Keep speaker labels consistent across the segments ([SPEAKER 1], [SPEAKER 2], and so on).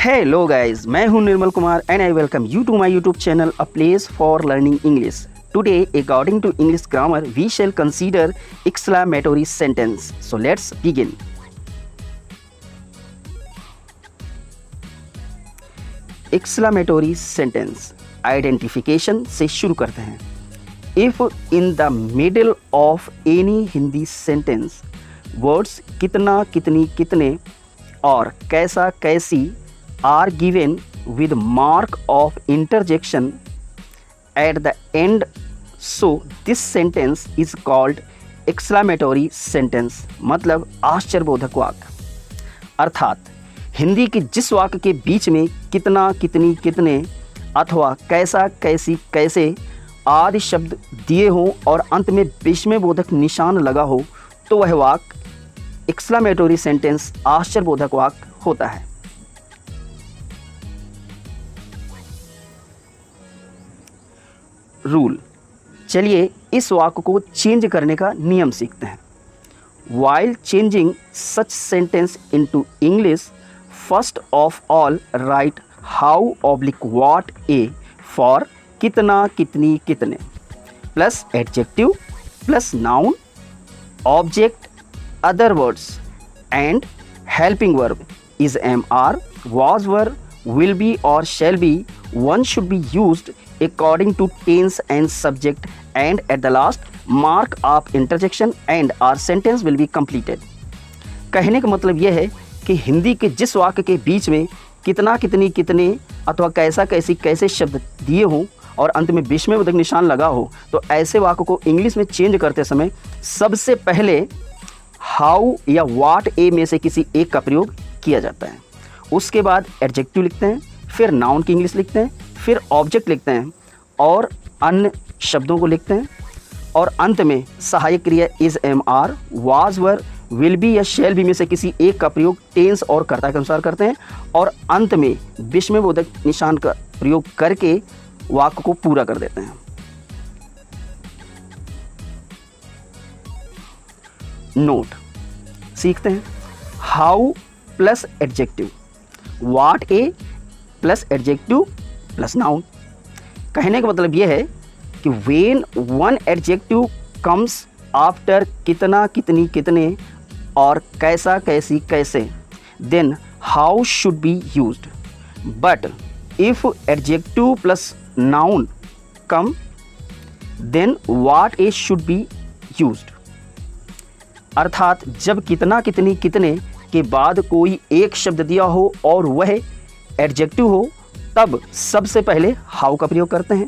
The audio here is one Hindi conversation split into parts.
[SPEAKER 1] हेलो गाइस, मैं हूं Nirmal Kumar and I welcome you to my YouTube channel a place for learning English. Today, according to English grammar, we shall consider exclamatory sentence. So let's begin. Exclamatory sentence identification से शुरू करते हैं. If in the middle of any Hindi sentence, words कितना, कितनी, कितने और कैसा, कैसी are given with mark of interjection at the end, so this sentence is called exclamatory sentence. मतलब आश्चर्यबोधक वाक्य. अर्थात हिंदी के जिस वाक्य के बीच में कितना, कितनी, कितने अथवा कैसा, कैसी, कैसे आदि शब्द दिए हों और अंत में विस्मयबोधक निशान लगा हो, तो वह वाक्य एक्सक्लेमेटरी सेंटेंस आश्चर्यबोधक वाक्य होता है. रूल. चलिए इस वाक्य को चेंज करने का नियम सीखते हैं. While changing such sentence into English, first of all write how oblique what a for कितना, कितनी, कितने plus adjective plus noun, object, other words and helping verb is am, was, were, will be or shall be. One should be used according to tense and subject, and at the last mark of interjection and our sentence will be completed. कहने का मतलब यह है कि हिंदी के जिस वाक्य के बीच में कितना, कितनी, कितने अथवा कैसा, कैसी, कैसे शब्द दिए हों और अंत में विस्मयबोधक निशान लगा हो, तो ऐसे वाक्य को इंग्लिश में चेंज करते समय सबसे पहले हाउ या वाट ए में से किसी एक का प्रयोग किया जाता है. उसके बाद एडजेक्टिव लिखते हैं, फिर नाउन की इंग्लिश लिखते हैं, फिर ऑब्जेक्ट लिखते हैं और अन्य शब्दों को लिखते हैं और अंत में सहायक क्रिया is, am, are, was, were, will be या शैल बी में से किसी एक का प्रयोग टेंस और कर्ता के अनुसार करते हैं और अंत में विस्मयबोधक निशान का प्रयोग करके वाक्य को पूरा कर देते हैं. नोट सीखते हैं. How plus adjective, what a plus adjective plus noun. कहने का मतलब यह है कि when one adjective comes after कितना, कितनी, कितने और कैसा, कैसी, कैसे, then how should be used. But if adjective plus noun come, then what a should be used. अर्थात जब कितना, कितनी, कितने के बाद कोई एक शब्द दिया हो और वह एडजेक्टिव हो, तब सबसे पहले हाउ का प्रयोग करते हैं.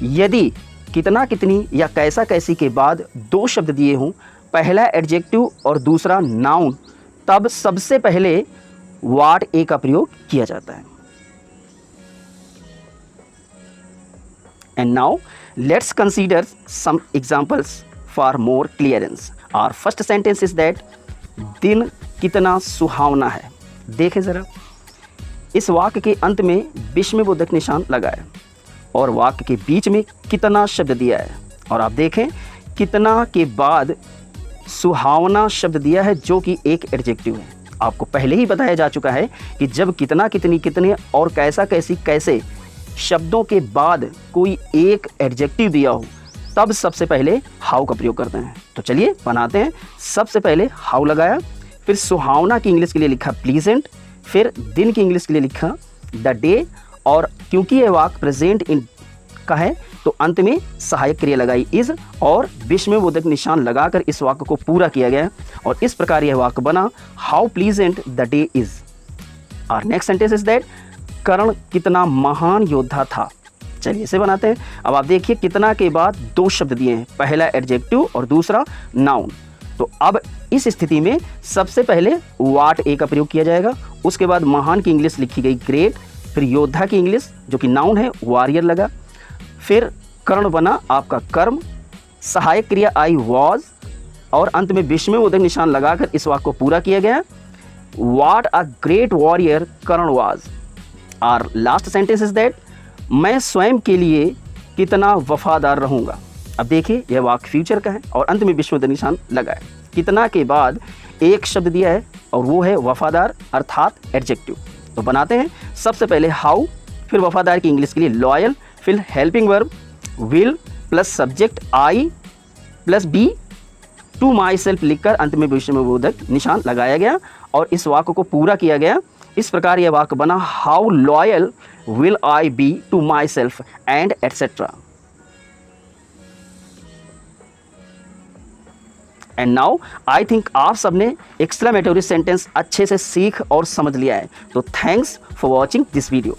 [SPEAKER 1] यदि कितना, कितनी या कैसा, कैसी के बाद दो शब्द दिए हों, पहला एडजेक्टिव और दूसरा नाउन, तब सबसे पहले वाट ए का प्रयोग किया जाता है. And now let's consider some examples for more clearance. Our first sentence is that दिन कितना सुहावना है. देखें ज़रा, इस वाक्य के अंत में विस्मयबोधक निशान लगा है और वाक्य के बीच में कितना शब्द दिया है और आप देखें कितना के बाद सुहावना शब्द दिया है जो कि एक एडजेक्टिव है. आपको पहले ही बताया जा चुका है कि जब कितना, कितनी, कितने और कैसा, कैसी, कैसे शब्दों के बाद कोई एक एडजेक्टिव दिया हो, तब सबसे पहले हाउ का प्रयोग करते हैं. तो चलिए बनाते हैं. सबसे पहले हाउ लगाया, फिर सुहावना की इंग्लिश के लिए लिखा प्लीजेंट, फिर दिन की इंग्लिश के लिए लिखा द डे, और क्योंकि यह वाक्य प्रेजेंट इन का है तो अंत में सहायक क्रिया लगाई इज और विस्मयबोधक निशान लगाकर इस वाक्य को पूरा किया गया और इस प्रकार यह वाक्य बना how pleasant the day is. और नेक्स्ट सेंटेंस इज दैट कर्ण कितना महान योद्धा था. चलिए इसे बनाते हैं. अब आप देखिए कितना के बाद दो शब्द दिए हैं, पहला एडजेक्टिव और दूसरा नाउन. तो अब इस स्थिति में सबसे पहले वाट ए का प्रयोग किया जाएगा. उसके बाद महान की इंग्लिश लिखी गई ग्रेट, फिर योद्धा की इंग्लिश जो कि नाउन है वॉरियर लगा, फिर कर्ण बना आपका कर्म, सहायक क्रिया आई वॉज और अंत में विस्मयबोधक निशान लगाकर इस वाक्य को पूरा किया गया. What a great warrior Karna was. और लास्ट सेंटेंस इज दैट मैं स्वयं के लिए कितना वफादार रहूँगा. अब देखिए यह वाक्य फ्यूचर का है और अंत में विस्मयबोधक निशान लगा है. कितना के बाद एक शब्द दिया है और वो है वफादार अर्थात एडजेक्टिव. तो बनाते हैं। सबसे पहले हाउ, फिर वफादार की इंग्लिश के लिए लॉयल, फिर helping verb will plus subject I plus be to myself लिखकर अंत में भविष्य में बोधक निशान लगाया गया और इस वाक्य को पूरा किया गया। इस प्रकार यह वाक्य बना, how loyal will I be to myself and etcetera. And now I think आप सबने एक्सक्लेमेटरी सेंटेंस अच्छे से सीख और समझ लिया है। तो thanks for watching this video.